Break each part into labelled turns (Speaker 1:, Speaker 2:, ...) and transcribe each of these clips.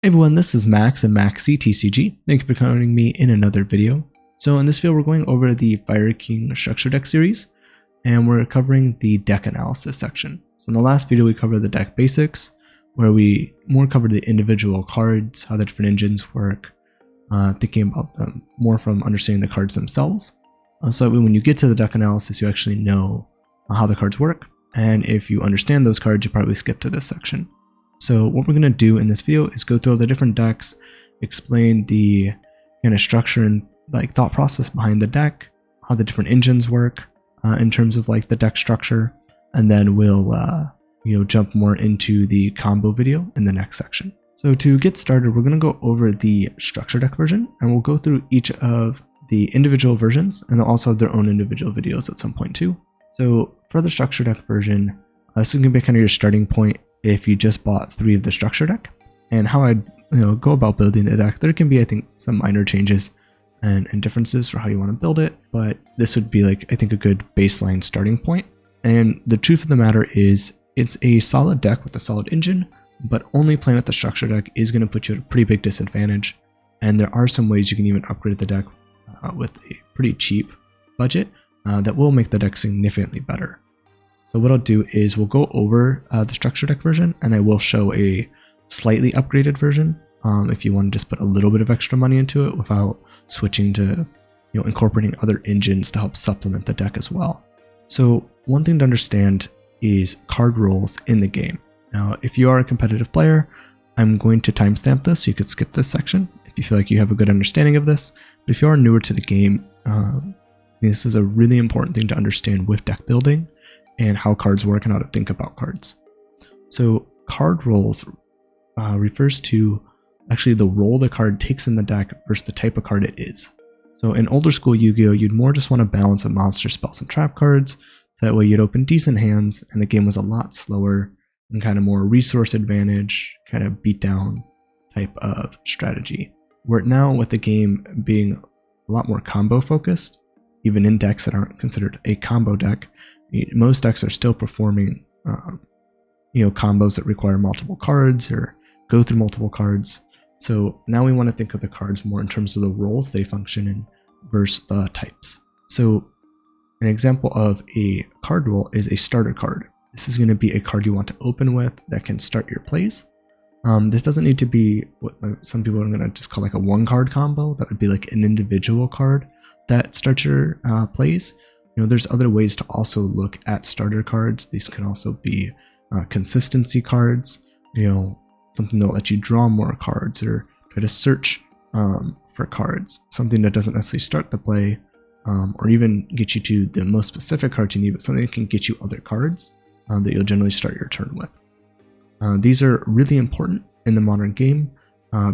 Speaker 1: Hey everyone, this is Max and Max CTCG. Thank you for joining me in another video. So in this video, we're going over the Fire King Structure Deck series, and we're covering the deck analysis section. So in the last video, we covered the deck basics, where we more covered the individual cards, how the different engines work, thinking about them more from understanding the cards themselves. So when you get to the deck analysis, you actually know how the cards work. And if you understand those cards, you probably skip to this section. So what we're going to do in this video is go through all the different decks, explain the kind of structure and like thought process behind the deck, how the different engines work in terms of like the deck structure, and then we'll jump more into the combo video in the next section. So to get started, we're going to go over the structure deck version, and we'll go through each of the individual versions, and they'll also have their own individual videos at some point too. So for the structure deck version, this is going to be kind of your starting point if you just bought 3 of the structure deck. And how I'd go about building the deck, there can be, I think, some minor changes and differences for how you want to build it, but this would be like, I think, a good baseline starting point. And the truth of the matter is, it's a solid deck with a solid engine, but only playing with the structure deck is going to put you at a pretty big disadvantage. And there are some ways you can even upgrade the deck with a pretty cheap budget that will make the deck significantly better. So what I'll do is we'll go over the structure deck version, and I will show a slightly upgraded version if you want to just put a little bit of extra money into it without switching to incorporating other engines to help supplement the deck as well. So one thing to understand is card rolls in the game. Now, if you are a competitive player, I'm going to timestamp this so you could skip this section if you feel like you have a good understanding of this. But if you are newer to the game, this is a really important thing to understand with deck building and how cards work and how to think about cards. So card rolls refers to actually the role the card takes in the deck versus the type of card it is. So in older school Yu-Gi-Oh, you'd more just want to balance of monster spells and trap cards, so that way you'd open decent hands and the game was a lot slower and kind of more resource advantage, kind of beat down type of strategy. Where now with the game being a lot more combo focused, even in decks that aren't considered a combo deck, most decks are still performing combos that require multiple cards or go through multiple cards. So now we want to think of the cards more in terms of the roles they function in versus the types. So an example of a card roll is a starter card. This is going to be a card you want to open with that can start your plays. This doesn't need to be what some people are going to just call like a 1-card combo. That would be like an individual card that starts your plays. There's other ways to also look at starter cards. These can also be consistency cards, something that will let you draw more cards or try to search for cards, something that doesn't necessarily start the play or even get you to the most specific cards you need, but something that can get you other cards that you'll generally start your turn with. These are really important in the modern game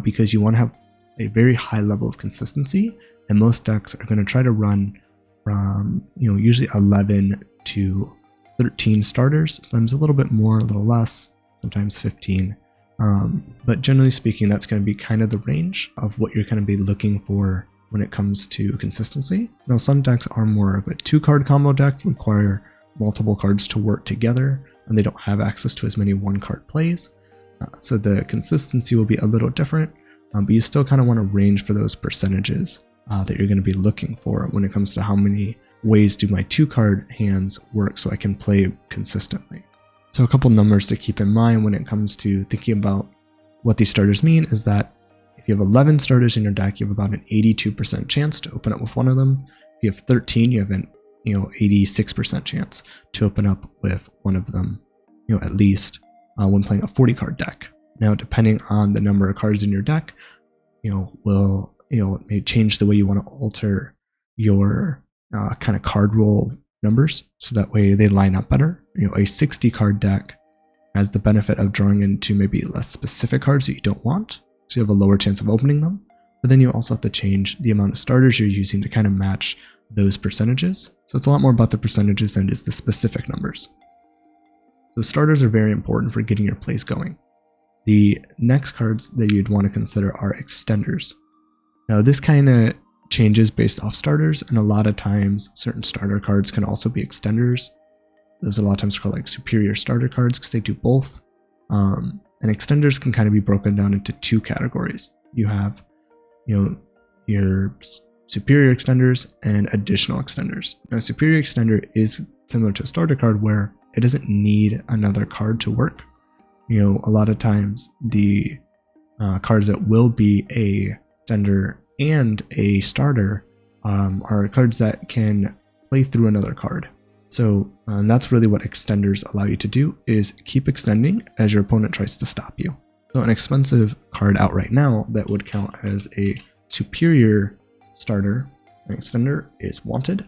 Speaker 1: because you want to have a very high level of consistency, and most decks are going to try to run from usually 11 to 13 starters, sometimes a little bit more, a little less, sometimes 15. But generally speaking, that's going to be kind of the range of what you're going to be looking for when it comes to consistency. Now, some decks are more of a 2-card combo deck, require multiple cards to work together, and they don't have access to as many 1-card plays. So the consistency will be a little different, but you still kind of want to range for those percentages that you're going to be looking for when it comes to how many ways do my 2-card hands work so I can play consistently. So a couple numbers to keep in mind when it comes to thinking about what these starters mean is that if you have 11 starters in your deck, you have about an 82% chance to open up with one of them. If you have 13, you have an 86% chance to open up with one of them, at least when playing a 40-card deck. Now, depending on the number of cards in your deck, it may change the way you want to alter your kind of card roll numbers, so that way they line up better. A 60-card deck has the benefit of drawing into maybe less specific cards that you don't want, so you have a lower chance of opening them. But then you also have to change the amount of starters you're using to kind of match those percentages. So it's a lot more about the percentages than just the specific numbers. So starters are very important for getting your plays going. The next cards that you'd want to consider are extenders. Now, this kind of changes based off starters, and a lot of times certain starter cards can also be extenders. Those are a lot of times called like superior starter cards because they do both. And extenders can kind of be broken down into two categories. You have, your superior extenders and additional extenders. Now, a superior extender is similar to a starter card where it doesn't need another card to work. A lot of times the cards that will be a extender and a starter are cards that can play through another card. So that's really what extenders allow you to do, is keep extending as your opponent tries to stop you. So an expensive card out right now that would count as a superior starter and extender is Wanted.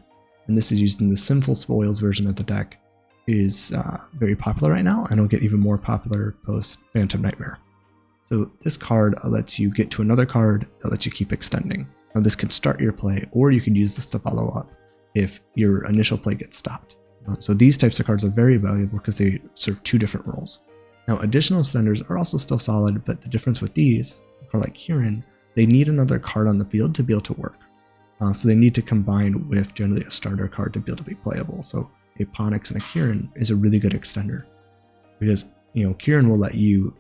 Speaker 1: And this is used in the Sinful Spoils version of the deck. Is very popular right now, and it'll get even more popular post Phantom Nightmare. So this card lets you get to another card that lets you keep extending. Now this can start your play, or you can use this to follow up if your initial play gets stopped. So these types of cards are very valuable because they serve two different roles. Now additional extenders are also still solid, but the difference with these, or like Kieran, they need another card on the field to be able to work. So they need to combine with generally a starter card to be able to be playable. So a Ponyx and a Kieran is a really good extender because Kieran will let you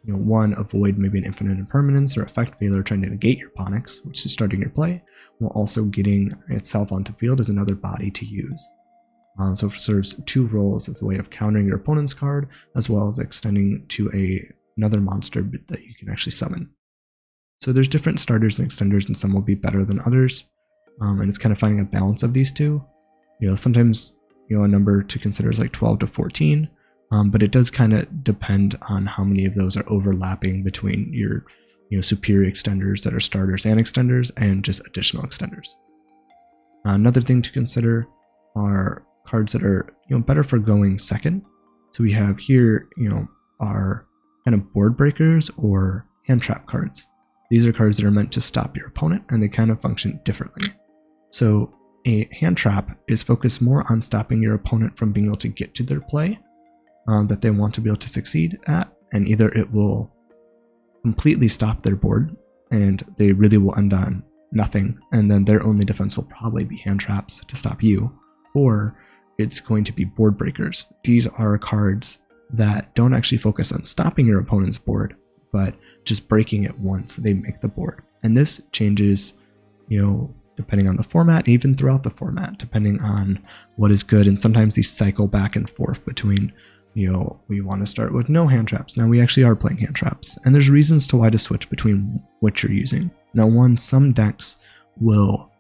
Speaker 1: one, avoid maybe an infinite impermanence or effect failure trying to negate your Ponyx, which is starting your play, while also getting itself onto field as another body to use. So it serves two roles as a way of countering your opponent's card, as well as extending to another monster that you can actually summon. So there's different starters and extenders, and some will be better than others, and it's kind of finding a balance of these two. Sometimes a number to consider is like 12 to 14, but it does kind of depend on how many of those are overlapping between your superior extenders that are starters and extenders, and just additional extenders. Another thing to consider are cards that are better for going second. So we have here our kind of board breakers or hand trap cards. These are cards that are meant to stop your opponent, and they kind of function differently. So a hand trap is focused more on stopping your opponent from being able to get to their play that they want to be able to succeed at, and either it will completely stop their board and they really will end on nothing, and then their only defense will probably be hand traps to stop you, or it's going to be board breakers. These are cards that don't actually focus on stopping your opponent's board, but just breaking it once they make the board. And this changes, depending on the format, even throughout the format, depending on what is good. And sometimes these cycle back and forth between, we want to start with no hand traps. Now we actually are playing hand traps, and there's reasons to why to switch between what you're using. Now, some decks will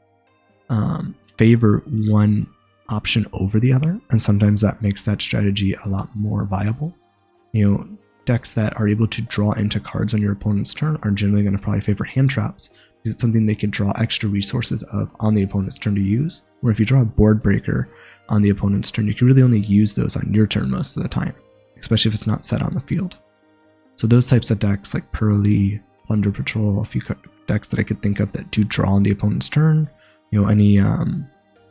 Speaker 1: favor one option over the other, and sometimes that makes that strategy a lot more viable. Decks that are able to draw into cards on your opponent's turn are generally going to probably favor hand traps, because it's something they can draw extra resources of on the opponent's turn to use. Where if you draw a board breaker on the opponent's turn, you can really only use those on your turn most of the time, especially if it's not set on the field. So those types of decks like Pearly, Plunder Patrol, a few decks that I could think of that do draw on the opponent's turn, any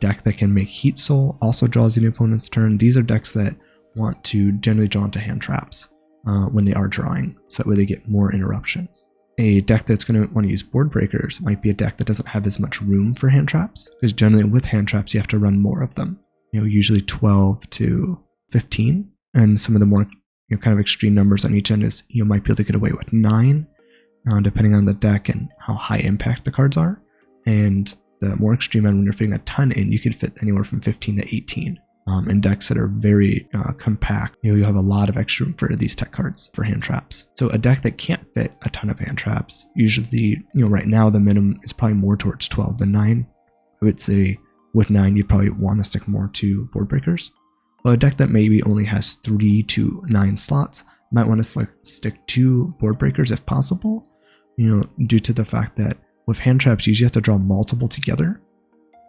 Speaker 1: deck that can make Heat Soul also draws in the opponent's turn. These are decks that want to generally draw into hand traps when they are drawing, so that way they get more interruptions. A deck that's going to want to use board breakers might be a deck that doesn't have as much room for hand traps, because generally with hand traps you have to run more of them, usually 12 to 15, and some of the more kind of extreme numbers on each end is you might be able to get away with 9, depending on the deck and how high impact the cards are. And the more extreme end, when you're fitting a ton in, you could fit anywhere from 15 to 18 in decks that are very compact. You have a lot of extra room for these tech cards for hand traps. So a deck that can't fit a ton of hand traps, usually right now the minimum is probably more towards 12 than 9. I would say with 9 you probably want to stick more to board breakers. But a deck that maybe only has 3 to 9 slots might want to stick to board breakers if possible, due to the fact that with hand traps you usually have to draw multiple together,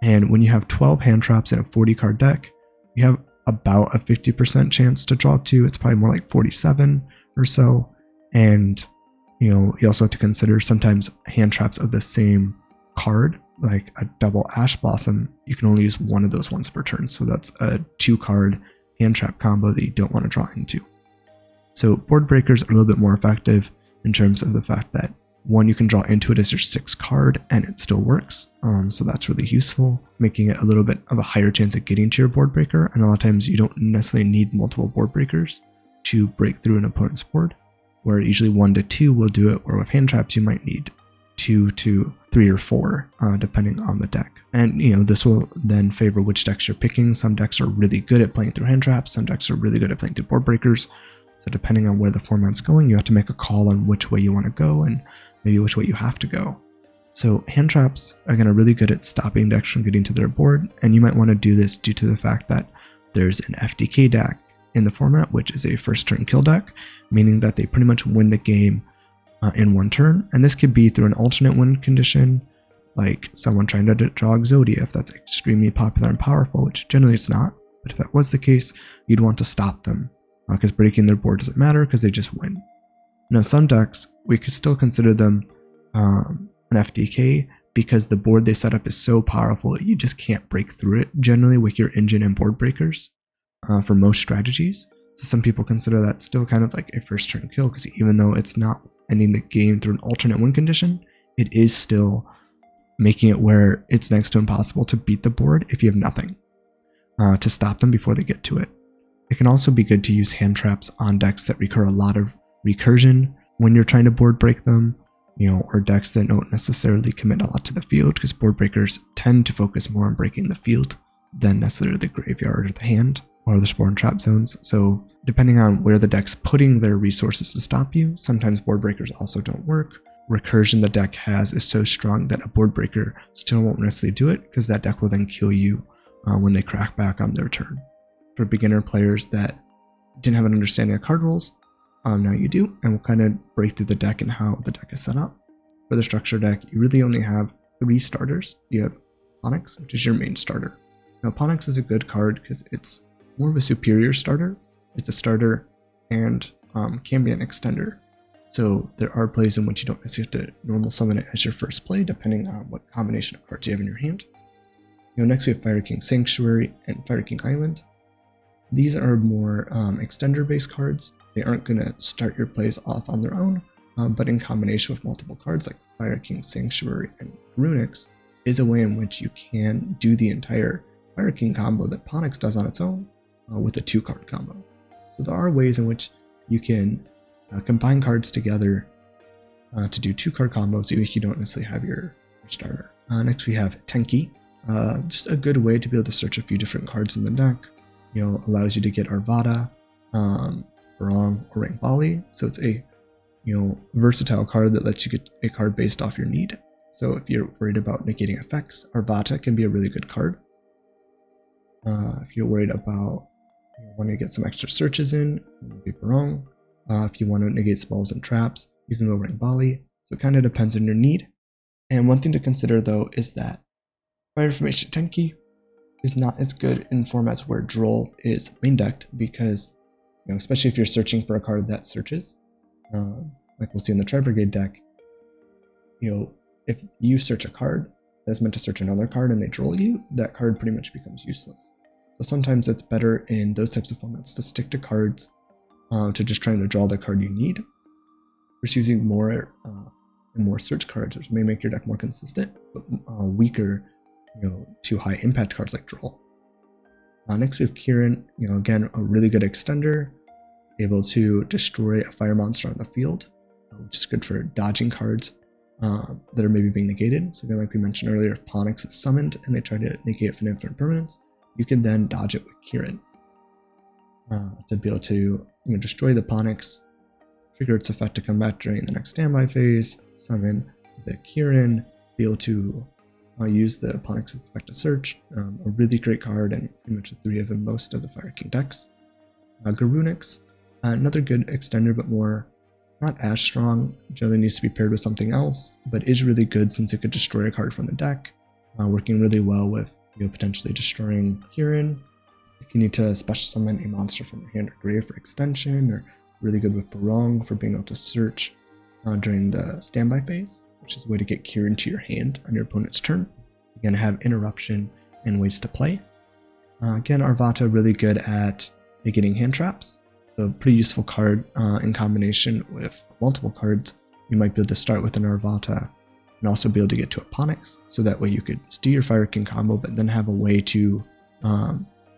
Speaker 1: and when you have 12 hand traps in a 40 card deck, you have about a 50% chance to draw 2. It's probably more like 47 or so. And you also have to consider sometimes hand traps of the same card, like a double Ash Blossom, you can only use one of those once per turn, so that's a 2 card hand trap combo that you don't want to draw into. So board breakers are a little bit more effective in terms of the fact that, one, you can draw into it as your 6th card and it still works, so that's really useful, making it a little bit of a higher chance of getting to your board breaker. And a lot of times you don't necessarily need multiple board breakers to break through an opponent's board. where usually 1 to 2 will do it, or with hand traps you might need 2 to 3 or 4, depending on the deck. And this will then favor which decks you're picking. Some decks are really good at playing through hand traps, some decks are really good at playing through board breakers. So depending on where the format's going, you have to make a call on which way you want to go and maybe which way you have to go. So hand traps are really good at stopping decks from getting to their board, and you might want to do this due to the fact that there's an FDK deck in the format, which is a first turn kill deck, meaning that they pretty much win the game in 1 turn. And this could be through an alternate win condition, like someone trying to draw Exodia if that's extremely popular and powerful, which generally it's not. But if that was the case, you'd want to stop them, because breaking their board doesn't matter because they just win. Now some decks, we could still consider them an FDK because the board they set up is so powerful you just can't break through it generally with your engine and board breakers for most strategies. So some people consider that still kind of like a first turn kill, because even though it's not ending the game through an alternate win condition, it is still making it where it's next to impossible to beat the board if you have nothing to stop them before they get to it. It can also be good to use hand traps on decks that recur a lot of recursion when you're trying to board break them, or decks that don't necessarily commit a lot to the field, because board breakers tend to focus more on breaking the field than necessarily the graveyard or the hand or the spawn trap zones. So depending on where the deck's putting their resources to stop you, sometimes board breakers also don't work. Recursion the deck has is so strong that a board breaker still won't necessarily do it, because that deck will then kill you when they crack back on their turn. For beginner players that didn't have an understanding of card rules, now you do, and we'll kind of break through the deck and how the deck is set up. For the structure deck, you really only have 3 starters. You have Onyx, which is your main starter. Now Onyx is a good card because it's more of a superior starter. It's a starter and can be an extender. So there are plays in which you don't necessarily have to normal summon it as your first play, depending on what combination of cards you have in your hand. Next we have Fire King Sanctuary and Fire King Island. These are more extender based cards. They aren't going to start your plays off on their own, but in combination with multiple cards like Fire King Sanctuary and Runix is a way in which you can do the entire Fire King combo that Onyx does on its own with a 2-card combo. So there are ways in which you can combine cards together to do 2-card combos even if you don't necessarily have your starter. Next we have Tenki, just a good way to be able to search a few different cards in the deck. Allows you to get Arvada, Barong, or Rangbali. So it's a versatile card that lets you get a card based off your need. So if you're worried about negating effects, Arvada can be a really good card. If you're worried about wanting to get some extra searches in, maybe Barong. If you want to negate spells and traps, you can go Rangbali. So it kind of depends on your need. And one thing to consider though is that Fire Formation Tenki is not as good in formats where Droll is main decked, because especially if you're searching for a card that searches, like we'll see in the Tri-Brigade deck, if you search a card that's meant to search another card and they Droll you, that card pretty much becomes useless. So sometimes it's better in those types of formats to stick to cards to just trying to draw the card you need, versus using more and more search cards, which may make your deck more consistent, but weaker to high impact cards like Droll. Next we have Kirin, again a really good extender, able to destroy a fire monster on the field, which is good for dodging cards that are maybe being negated. So again, like we mentioned earlier, if Onyx is summoned and they try to negate it for infinite permanence, you can then dodge it with Kirin to be able to destroy the Onyx, trigger its effect to come back during the next standby phase, summon the Kirin, be able to use the Onyx's effect to search. A really great card, and pretty much the 3 of in most of the Fire King decks. Garunix, another good extender, but not as strong. Generally needs to be paired with something else, but is really good since it could destroy a card from the deck, working really well with potentially destroying Kirin. If you need to special summon a monster from your hand or grave for extension, or really good with Barong for being able to search during the standby phase, which is a way to get Kirin to your hand on your opponent's turn. You're going to have interruption and ways to play. Again, Arvada really good at getting hand traps. So a pretty useful card in combination with multiple cards. You might be able to start with an Arvada and also be able to get to a Onyx. So that way you could do your Fire King combo, but then have a way to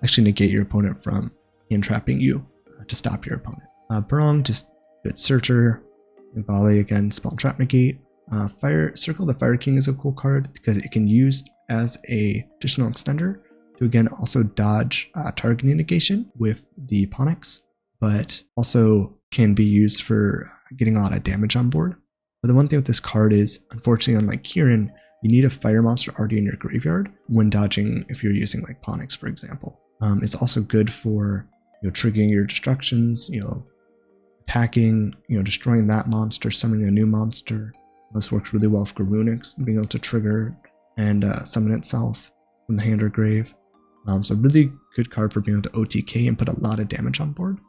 Speaker 1: actually negate your opponent from hand trapping you to stop your opponent. Barong, just good searcher. Volley again, spell trap negate. Circle the Fire King is a cool card because it can use as a additional extender to again also dodge targeting negation with the Ponyx, but also can be used for getting a lot of damage on board. But the one thing with this card is, unfortunately, unlike Kieran, you need a fire monster already in your graveyard when dodging if you're using like Ponyx, for example. It's also good for triggering your destructions, attacking, destroying that monster, summoning a new monster. This works really well for Runics, being able to trigger and summon itself from the hand or grave. So really good card for being able to OTK and put a lot of damage on board,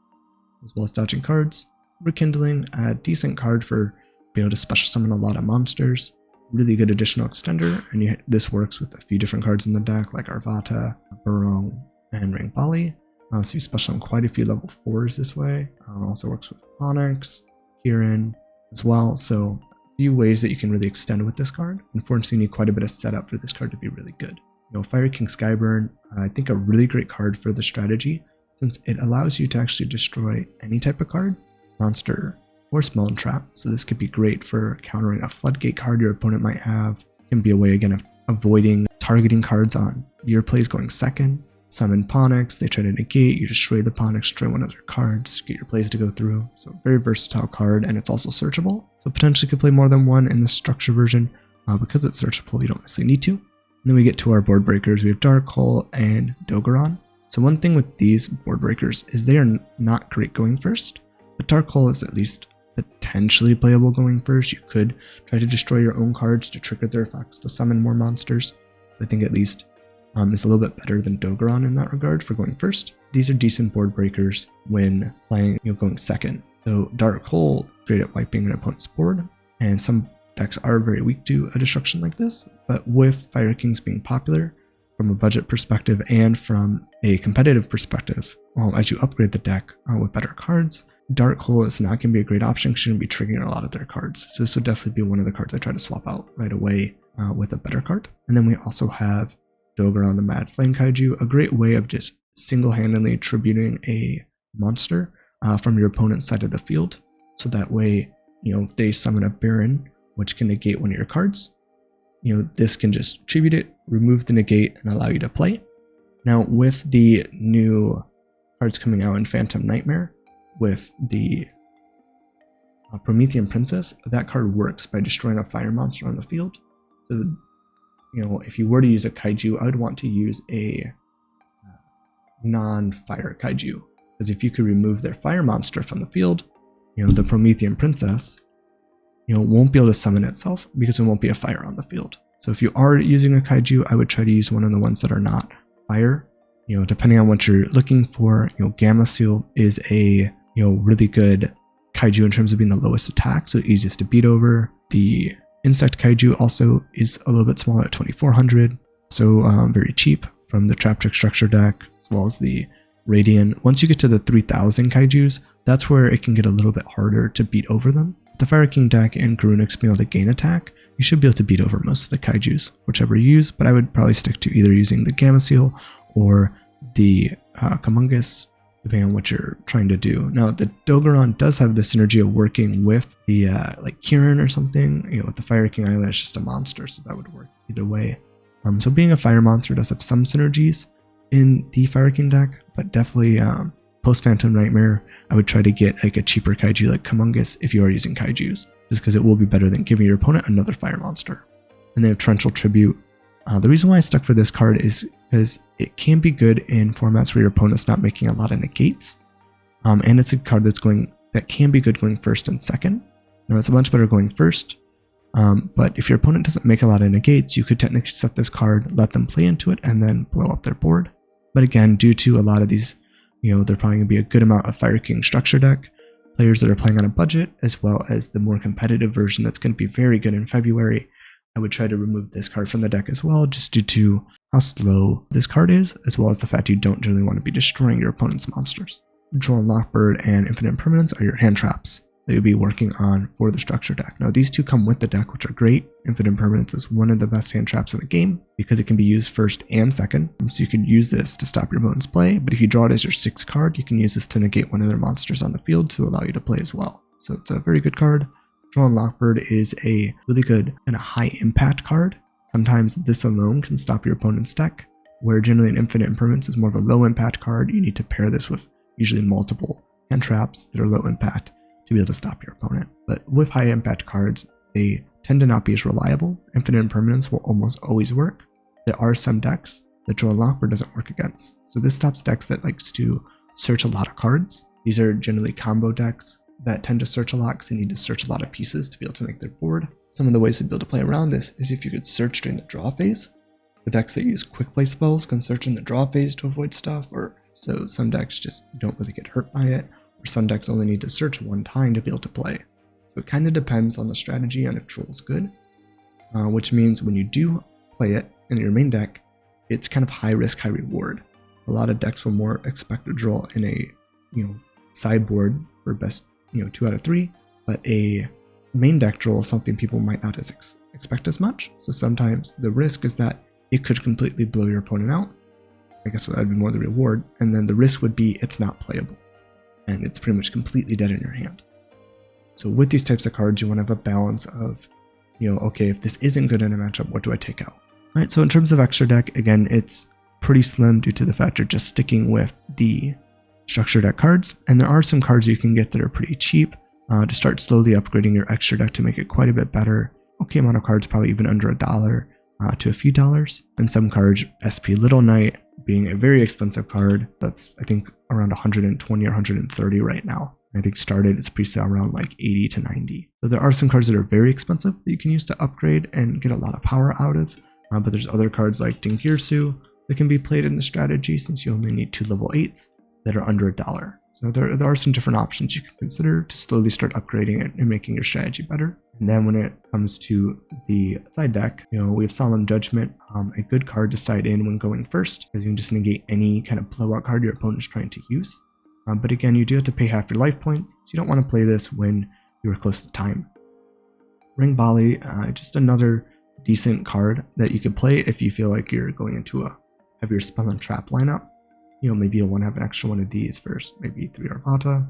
Speaker 1: as well as dodging cards. Rekindling, a decent card for being able to special summon a lot of monsters. Really good additional extender, and this works with a few different cards in the deck like Arvata, Burrong, and Ring Bali. So you special summon quite a few level 4s this way. Also works with Onyx, Kieran as well. So a few ways that you can really extend with this card. Unfortunately, you need quite a bit of setup for this card to be really good. Fire King Skyburn, I think a really great card for the strategy, since it allows you to actually destroy any type of card, monster, or spell and trap. So this could be great for countering a floodgate card your opponent might have. It can be a way again of avoiding targeting cards on your plays going second. Summon Ponyx, they try to negate, you destroy the Ponyx, destroy one of their cards, get your plays to go through. So very versatile card, and it's also searchable. So potentially could play more than one in the structure version. Because it's searchable, you don't necessarily need to. And then we get to our board breakers. We have Dark Hole and Dogoran. So one thing with these board breakers is they are not great going first, but Dark Hole is at least potentially playable going first. You could try to destroy your own cards to trigger their effects to summon more monsters. I think at least it's a little bit better than Dogoran in that regard for going first. These are decent board breakers when playing, going second. So Dark Hole, great at wiping an opponent's board, and some decks are very weak to a destruction like this, but with Fire Kings being popular from a budget perspective and from a competitive perspective, as you upgrade the deck with better cards, Dark Hole is not going to be a great option because you're going to be triggering a lot of their cards. So this would definitely be one of the cards I try to swap out right away with a better card. And then we also have Dogoran the Mad Flame Kaiju, a great way of just single-handedly tributing a monster from your opponent's side of the field. So that way, if they summon a Baron, which can negate one of your cards, this can just tribute it, remove the negate, and allow you to play. Now, with the new cards coming out in Phantom Nightmare, with the Promethean Princess, that card works by destroying a fire monster on the field. So, if you were to use a kaiju, I would want to use a non-fire kaiju, because if you could remove their fire monster from the field, the Promethean Princess, won't be able to summon itself because there won't be a fire on the field. So if you are using a kaiju, I would try to use one of the ones that are not fire. Depending on what you're looking for, Gamma Seal is a really good kaiju in terms of being the lowest attack, so easiest to beat over. The Insect Kaiju also is a little bit smaller at 2400, so very cheap from the Trap Trick Structure deck, as well as the Radiant. Once you get to the 3000 Kaijus, that's where it can get a little bit harder to beat over them. The Fire King deck and Garunix being able to gain attack, you should be able to beat over most of the Kaijus, whichever you use, but I would probably stick to either using the Gamma Seal or the Kamungus, depending on what you're trying to do. Now, the Dogoran does have the synergy of working with the like Kieran or something. With the Fire King Island, it's just a monster, so that would work either way. So being a fire monster does have some synergies in the Fire King deck, but definitely post Phantom Nightmare, I would try to get like a cheaper kaiju like Kamungus if you are using kaijus, just because it will be better than giving your opponent another fire monster. And they have Torrential Tribute. The reason why I stuck for this card is because it can be good in formats where your opponent's not making a lot of negates, and it's a card that can be good going first and second. Now, it's much better going first, but if your opponent doesn't make a lot of negates, you could technically set this card, let them play into it, and then blow up their board. But again, due to a lot of these, there probably going to be a good amount of Fire King structure deck players that are playing on a budget, as well as the more competitive version that's going to be very good in February. I would try to remove this card from the deck as well, just due to how slow this card is, as well as the fact you don't generally want to be destroying your opponent's monsters. Droll Lockbird and Infinite Impermanence are your hand traps that you'll be working on for the structure deck. Now, these two come with the deck, which are great. Infinite Impermanence is one of the best hand traps in the game because it can be used first and second. So you could use this to stop your opponent's play, but if you draw it as your 6th card, you can use this to negate one of their monsters on the field to allow you to play as well. so it's a very good card. Draw Lockbird is a really good and a high impact card. Sometimes this alone can stop your opponent's deck, where generally an Infinite Impermanence is more of a low impact card. You need to pair this with usually multiple hand traps that are low impact to be able to stop your opponent. But with high impact cards, they tend to not be as reliable. Infinite Impermanence will almost always work. There are some decks that Draw Lockbird doesn't work against. So this stops decks that likes to search a lot of cards. These are generally combo decks that tend to search a lot because they need to search a lot of pieces to be able to make their board. Some of the ways to be able to play around this is if you could search during the draw phase. The decks that use quick play spells can search in the draw phase to avoid stuff, or so some decks just don't really get hurt by it, or some decks only need to search one time to be able to play. So it kind of depends on the strategy and if Troll's good, which means when you do play it in your main deck, it's kind of high risk, high reward. A lot of decks will more expect to draw in a sideboard for best 2 out of 3, but a main deck draw is something people might not expect as much. So sometimes the risk is that it could completely blow your opponent out. I guess that would be more the reward, and then the risk would be it's not playable and it's pretty much completely dead in your hand. So with these types of cards, you want to have a balance of, okay, if this isn't good in a matchup, what do I take out? All right, so in terms of extra deck, again, it's pretty slim due to the fact you're just sticking with the structure deck cards, and there are some cards you can get that are pretty cheap to start slowly upgrading your extra deck to make it quite a bit better. Okay amount of cards, probably even under $1 to a few dollars, and some cards, SP Little Knight being a very expensive card that's I think around 120 or 130 right now. I think started its pre-sale around like 80 to 90. So there are some cards that are very expensive that you can use to upgrade and get a lot of power out of, but there's other cards like Dinkirsu that can be played in the strategy since you only need 2 level 8s that are under $1. So there are some different options you can consider to slowly start upgrading it and making your strategy better. And then when it comes to the side deck, we have Solemn Judgment, a good card to side in when going first, because you can just negate any kind of blowout card your opponent's trying to use. But again, you do have to pay half your life points, so you don't want to play this when you are close to time. Ring Bali, just another decent card that you could play if you feel like you're going into a heavier spell and trap lineup. Maybe you'll want to have an extra one of these first, maybe 3 Armata.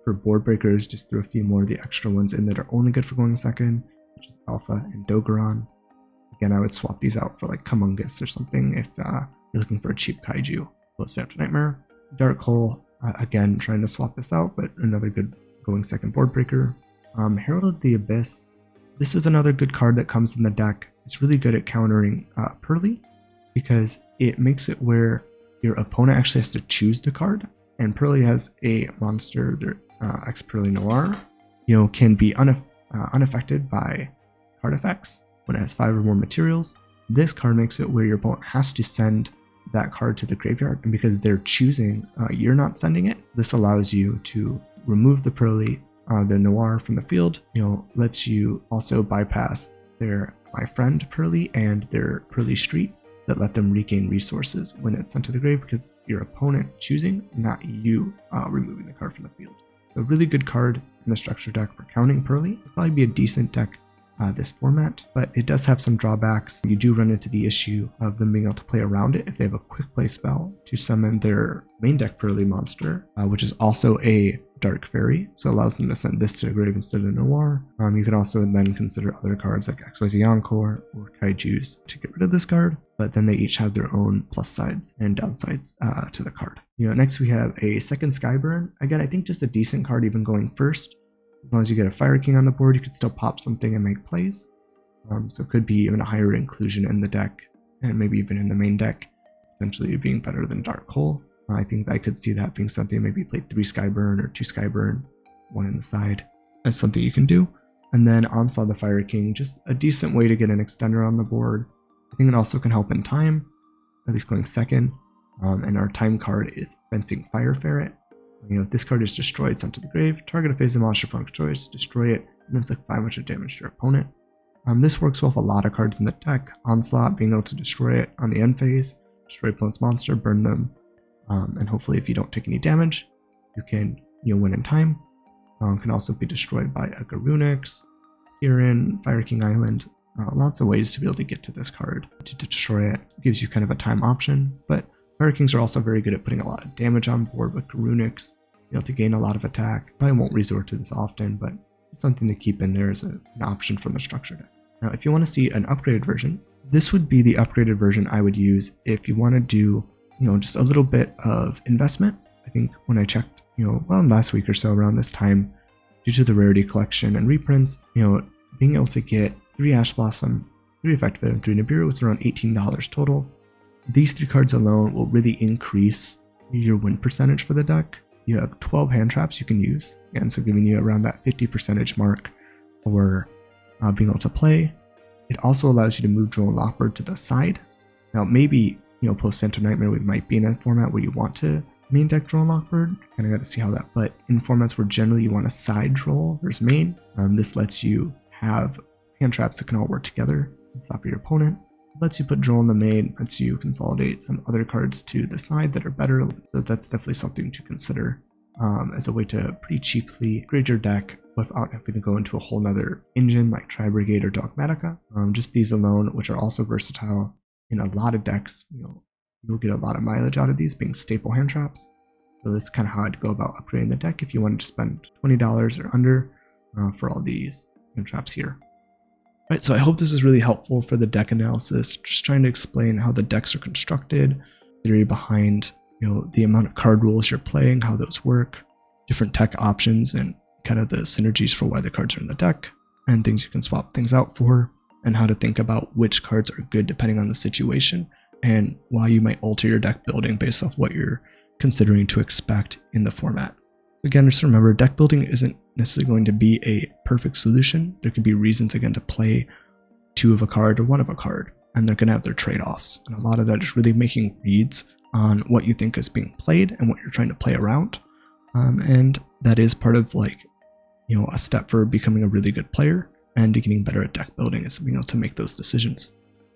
Speaker 1: For board breakers, just throw a few more of the extra ones in that are only good for going second, such as Alpha and Dogoran. Again, I would swap these out for like Kamungus or something if you're looking for a cheap kaiju. Close After Nightmare. Dark Hole, again, trying to swap this out, but another good going second board breaker. Herald of the Abyss. This is another good card that comes in the deck. It's really good at countering Pearly because it makes it where your opponent actually has to choose the card, and Pearly has a monster, X Pearly Noir, can be unaffected by card effects when it has 5 or more materials. This card makes it where your opponent has to send that card to the graveyard, and because they're choosing, you're not sending it. This allows you to remove the Pearly, the Noir from the field. Lets you also bypass their My Friend Pearly and their Pearly Street that let them regain resources when it's sent to the grave, because it's your opponent choosing, not you removing the card from the field. So a really good card in the structure deck for counting Pearly. It'll probably be a decent deck this format, but it does have some drawbacks. You do run into the issue of them being able to play around it if they have a quick play spell to summon their main deck Pearly monster, which is also a Dark Fairy, so it allows them to send this to the grave instead of Noir. You can also then consider other cards like XYZ Encore or Kaijus to get rid of this card, but then they each have their own plus sides and downsides to the card. Next we have a second Skyburn. Again, I think just a decent card even going first. As long as you get a Fire King on the board, you could still pop something and make plays. So it could be even a higher inclusion in the deck, and maybe even in the main deck, potentially being better than Dark Hole. I think I could see that being something, maybe play 3 Skyburn or 2 Skyburn, 1 in the side, as something you can do. And then Onslaught the Fire King, just a decent way to get an extender on the board. I think it also can help in time, at least going second. And our time card is Fencing Fire Ferret. If this card is destroyed, sent to the grave, target a phase of monster opponent's choice, destroy it, and inflict 500 damage to your opponent. This works well with a lot of cards in the deck. Onslaught, being able to destroy it on the end phase, destroy opponent's monster, burn them. And hopefully if you don't take any damage, you can win in time. Can also be destroyed by a Garunix, Kirin, Fire King Island. Lots of ways to be able to get to this card. To destroy it gives you kind of a time option, but Fire Kings are also very good at putting a lot of damage on board with Garunix. to gain a lot of attack. Probably won't resort to this often, but it's something to keep in there as an option from the structure deck. Now, if you want to see an upgraded version, this would be the upgraded version I would use if you want to do, just a little bit of investment. I think when I checked, around last week or so, around this time, due to the rarity collection and reprints, being able to get 3 Ash Blossom, 3 Effective, and 3 Nibiru was around $18 total. These 3 cards alone will really increase your win percentage for the deck. You have 12 hand traps you can use, and so giving you around that 50% mark for being able to play. It also allows you to move Drone Lockbird to the side. Now, maybe, post Phantom Nightmare, we might be in a format where you want to main deck Drone Lockbird. Kind of got to see how that, but in formats where generally you want to side draw versus main, this lets you have hand traps that can all work together and stop your opponent. It lets you put Droll in the main, lets you consolidate some other cards to the side that are better. So that's definitely something to consider as a way to pretty cheaply upgrade your deck without having to go into a whole nother engine like Tri Brigade or Dogmatica. Just these alone, which are also versatile in a lot of decks, you'll get a lot of mileage out of these being staple hand traps. So this is kind of how I'd go about upgrading the deck if you wanted to spend $20 or under for all these hand traps here. Alright, so I hope this is really helpful for the deck analysis, just trying to explain how the decks are constructed, the theory behind the amount of card rules you're playing, how those work, different tech options, and kind of the synergies for why the cards are in the deck, and things you can swap things out for, and how to think about which cards are good depending on the situation, and why you might alter your deck building based off what you're considering to expect in the format. Again, just remember, deck building isn't necessarily going to be a perfect solution. There could be reasons, again, to play 2 of a card or 1 of a card, and they're going to have their trade-offs. And a lot of that is really making reads on what you think is being played and what you're trying to play around. And that is part of a step for becoming a really good player and getting better at deck building, is being able to make those decisions.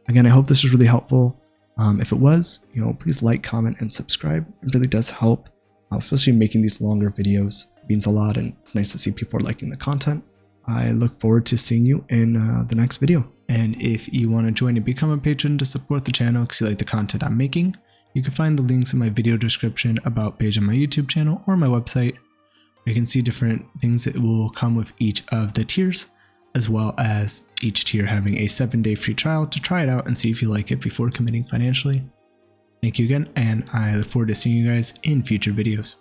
Speaker 1: Again, I hope this was really helpful. If it was, please like, comment, and subscribe. It really does help, especially making these longer videos. It means a lot, and it's nice to see people are liking the content. I look forward to seeing you in the next video. And if you want to join and become a patron to support the channel because you like the content I'm making, you can find the links in my video description about page on my YouTube channel or my website. You can see different things that will come with each of the tiers, as well as each tier having a 7-day free trial to try it out and see if you like it before committing financially. Thank you again, and I look forward to seeing you guys in future videos.